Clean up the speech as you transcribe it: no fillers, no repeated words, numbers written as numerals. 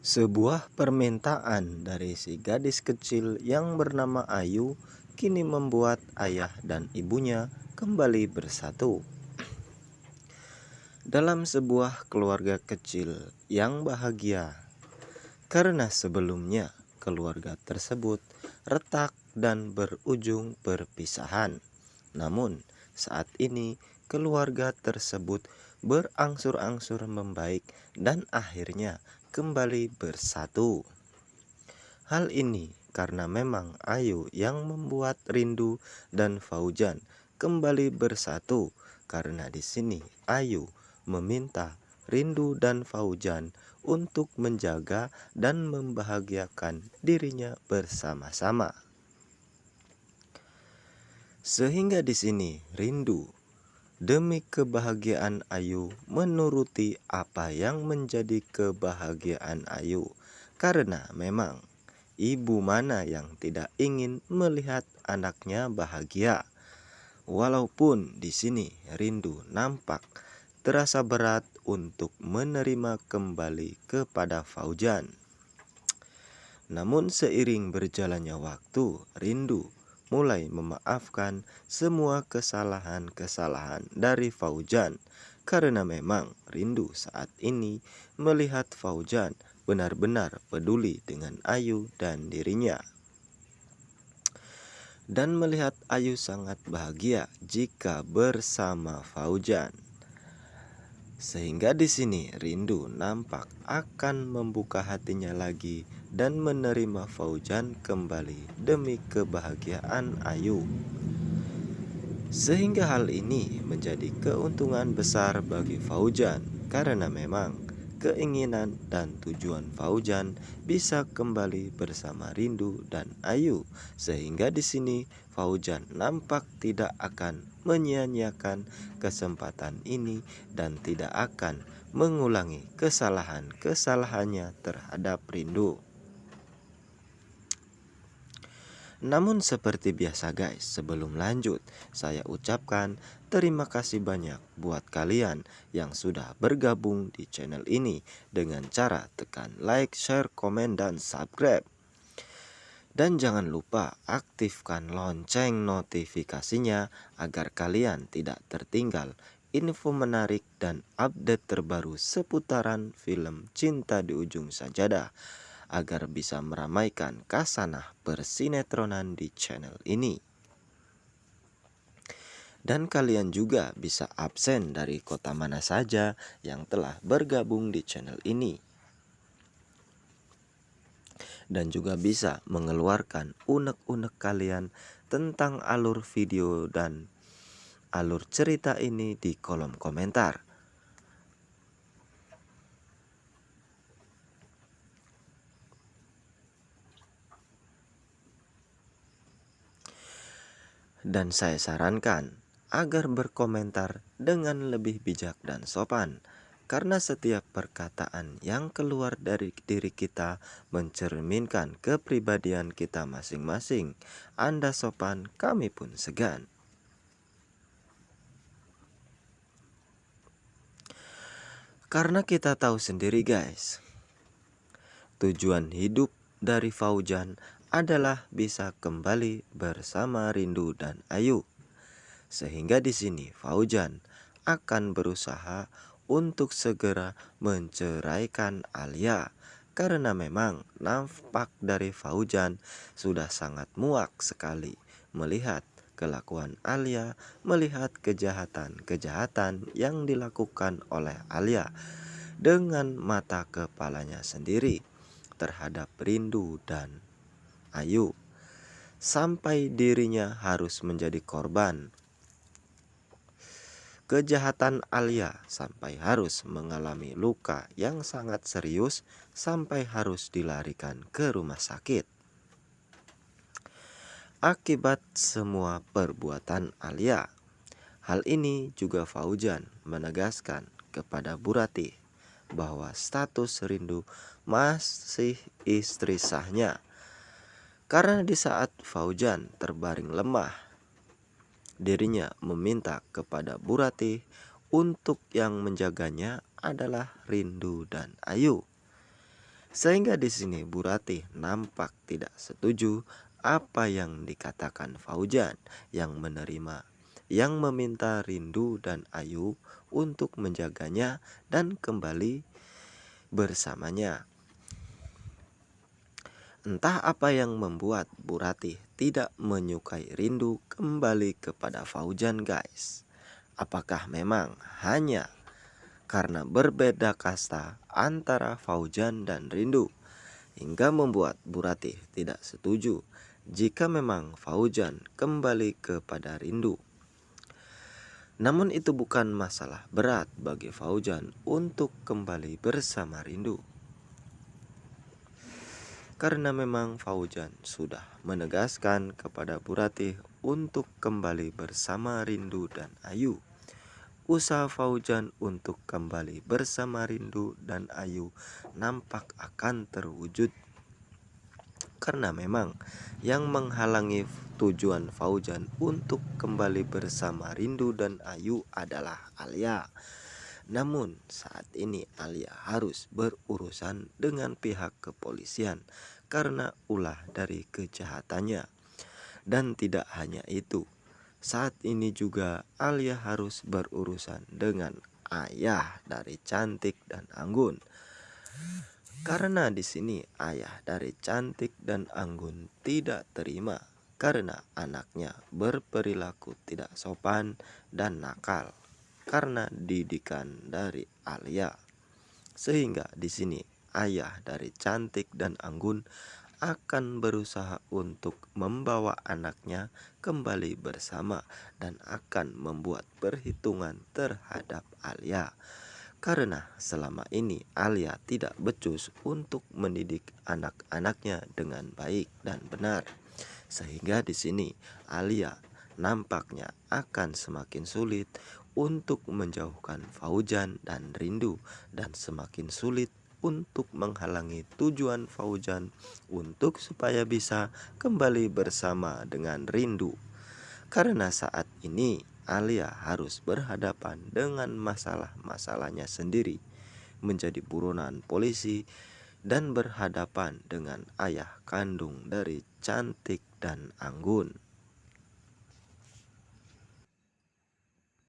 Sebuah permintaan dari si gadis kecil yang bernama Ayu kini membuat ayah dan ibunya kembali bersatu. Dalam sebuah keluarga kecil yang bahagia, karena sebelumnya keluarga tersebut retak dan berujung perpisahan. Namun, saat ini keluarga tersebut berangsur-angsur membaik dan akhirnya kembali bersatu. Hal ini karena memang Ayu yang membuat Rindu dan Fauzan kembali bersatu, karena di sini Ayu meminta Rindu dan Fauzan untuk menjaga dan membahagiakan dirinya bersama-sama. Sehingga di sini Rindu demi kebahagiaan Ayu menuruti apa yang menjadi kebahagiaan Ayu, karena memang ibu mana yang tidak ingin melihat anaknya bahagia. Walaupun di sini Rindu nampak terasa berat untuk menerima kembali kepada Fauzan. Namun seiring berjalannya waktu, Rindu mulai memaafkan semua kesalahan-kesalahan dari Fauzan, karena memang Rindu saat ini melihat Fauzan benar-benar peduli dengan Ayu dan dirinya, dan melihat Ayu sangat bahagia jika bersama Fauzan. Sehingga di sini Rindu nampak akan membuka hatinya lagi dan menerima Fauzan kembali demi kebahagiaan Ayu. Sehingga hal ini menjadi keuntungan besar bagi Fauzan, karena memang keinginan dan tujuan Fauzan bisa kembali bersama Rindu dan Ayu. Sehingga di sini Fauzan nampak tidak akan menyia-nyiakan kesempatan ini dan tidak akan mengulangi kesalahan-kesalahannya terhadap Rindu. Namun seperti biasa guys, sebelum lanjut saya ucapkan terima kasih banyak buat kalian yang sudah bergabung di channel ini dengan cara tekan like, share, komen, dan subscribe. Dan jangan lupa aktifkan lonceng notifikasinya agar kalian tidak tertinggal info menarik dan update terbaru seputaran film Cinta di Ujung Sajadah, agar bisa meramaikan kasanah persinetronan di channel ini. Dan kalian juga bisa absen dari kota mana saja yang telah bergabung di channel ini, dan juga bisa mengeluarkan unek-unek kalian tentang alur video dan alur cerita ini di kolom komentar. Dan saya sarankan agar berkomentar dengan lebih bijak dan sopan, karena setiap perkataan yang keluar dari diri kita mencerminkan kepribadian kita masing-masing. Anda sopan, kami pun segan. Karena kita tahu sendiri guys, tujuan hidup dari Fauzan adalah bisa kembali bersama Rindu dan Ayu. Sehingga di sini Fauzan akan berusaha untuk segera menceraikan Alia, karena memang nampak dari Fauzan sudah sangat muak sekali melihat kelakuan Alia, melihat kejahatan-kejahatan yang dilakukan oleh Alia dengan mata kepalanya sendiri terhadap Rindu dan Ayu, sampai dirinya harus menjadi korban kejahatan Alia, sampai harus mengalami luka yang sangat serius sampai harus dilarikan ke rumah sakit. Akibat semua perbuatan Alia, hal ini juga Fauzan menegaskan kepada Bu Ratih bahwa status Rindu masih istri sahnya. Karena di saat Fauzan terbaring lemah, dirinya meminta kepada Bu Ratih untuk yang menjaganya adalah Rindu dan Ayu. Sehingga di sini Bu Ratih nampak tidak setuju apa yang dikatakan Fauzan yang meminta Rindu dan Ayu untuk menjaganya dan kembali bersamanya. Entah apa yang membuat Bu Ratih tidak menyukai Rindu kembali kepada Fauzan guys. Apakah memang hanya karena berbeda kasta antara Fauzan dan Rindu hingga membuat Bu Ratih tidak setuju jika memang Fauzan kembali kepada Rindu. Namun itu bukan masalah berat bagi Fauzan untuk kembali bersama Rindu. Karena memang Fauzan sudah menegaskan kepada Bu Ratih untuk kembali bersama Rindu dan Ayu. Usaha Fauzan untuk kembali bersama Rindu dan Ayu nampak akan terwujud karena memang yang menghalangi tujuan Fauzan untuk kembali bersama Rindu dan Ayu adalah Alia. Namun saat ini Alia harus berurusan dengan pihak kepolisian karena ulah dari kejahatannya. Dan tidak hanya itu, saat ini juga Alia harus berurusan dengan ayah dari Cantik dan Anggun. Karena di sini ayah dari Cantik dan Anggun tidak terima karena anaknya berperilaku tidak sopan dan nakal karena didikan dari Alia. Sehingga di sini ayah dari Cantik dan Anggun akan berusaha untuk membawa anaknya kembali bersama dan akan membuat perhitungan terhadap Alia. Karena selama ini Alia tidak becus untuk mendidik anak-anaknya dengan baik dan benar. Sehingga di sini Alia nampaknya akan semakin sulit untuk menjauhkan Fauzan dan Rindu dan semakin sulit untuk menghalangi tujuan Fauzan untuk supaya bisa kembali bersama dengan Rindu. Karena saat ini Alia harus berhadapan dengan masalah-masalahnya sendiri, menjadi buronan polisi dan berhadapan dengan ayah kandung dari Cantik dan Anggun.